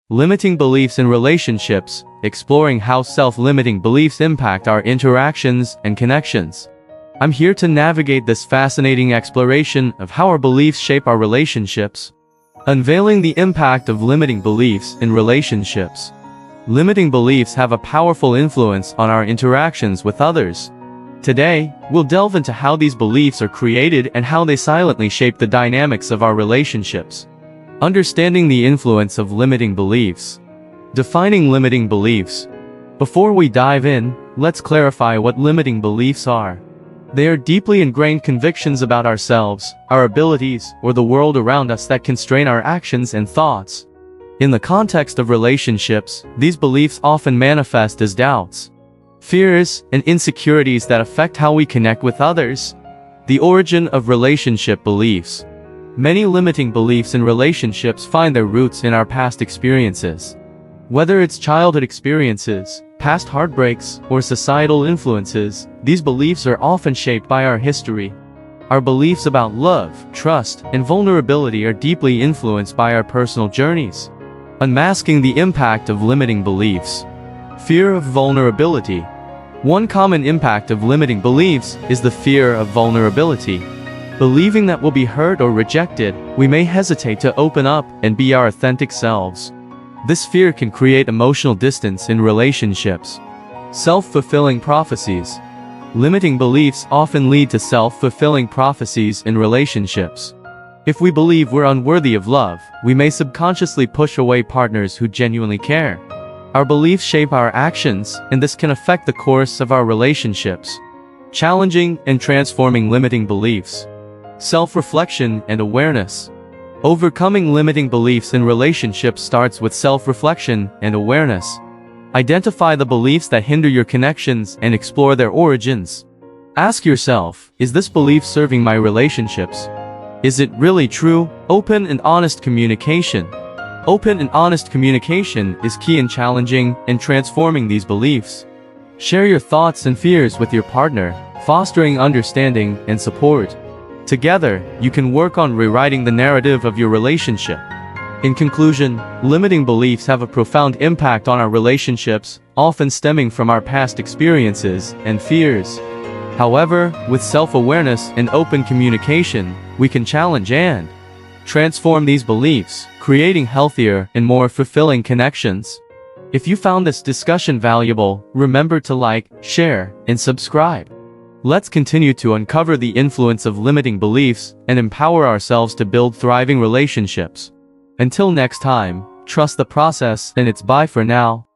Limiting beliefs in relationships, exploring how self-limiting beliefs impact our interactions and connections. I'm here to navigate this fascinating exploration of how our beliefs shape our relationships. Unveiling the impact of limiting beliefs in relationships. Limiting beliefs have a powerful influence on our interactions with others. Today, we'll delve into how these beliefs are created and how they silently shape the dynamics of our relationships. Understanding the influence of limiting beliefs. Defining limiting beliefs. Before we dive in, let's clarify what limiting beliefs are. They are deeply ingrained convictions about ourselves, our abilities, or the world around us that constrain our actions and thoughts. In the context of relationships, these beliefs often manifest as doubts, fears, and insecurities that affect how we connect with others. The origin of relationship beliefs. Many limiting beliefs in relationships find their roots in our past experiences. Whether it's childhood experiences, past heartbreaks, or societal influences, these beliefs are often shaped by our history. Our beliefs about love, trust, and vulnerability are deeply influenced by our personal journeys. Unmasking the impact of limiting beliefs. Fear of vulnerability. One common impact of limiting beliefs is the fear of vulnerability. Believing that we'll be hurt or rejected, we may hesitate to open up and be our authentic selves. This fear can create emotional distance in relationships. Self-fulfilling prophecies. Limiting beliefs often lead to self-fulfilling prophecies in relationships. If we believe we're unworthy of love, we may subconsciously push away partners who genuinely care. Our beliefs shape our actions, and this can affect the course of our relationships. Challenging and transforming limiting beliefs. Self-reflection and awareness. Overcoming limiting beliefs in relationships starts with self-reflection and awareness. Identify the beliefs that hinder your connections and explore their origins. Ask yourself, is this belief serving my relationships? Is it really true? Open and honest communication. Open and honest communication is key in challenging and transforming these beliefs. Share your thoughts and fears with your partner, fostering understanding and support. Together, you can work on rewriting the narrative of your relationship. In conclusion, limiting beliefs have a profound impact on our relationships, often stemming from our past experiences and fears. However, with self-awareness and open communication, we can challenge and transform these beliefs, creating healthier and more fulfilling connections. If you found this discussion valuable, remember to like, share, and subscribe. Let's continue to uncover the influence of limiting beliefs and empower ourselves to build thriving relationships. Until next time, trust the process, and it's bye for now.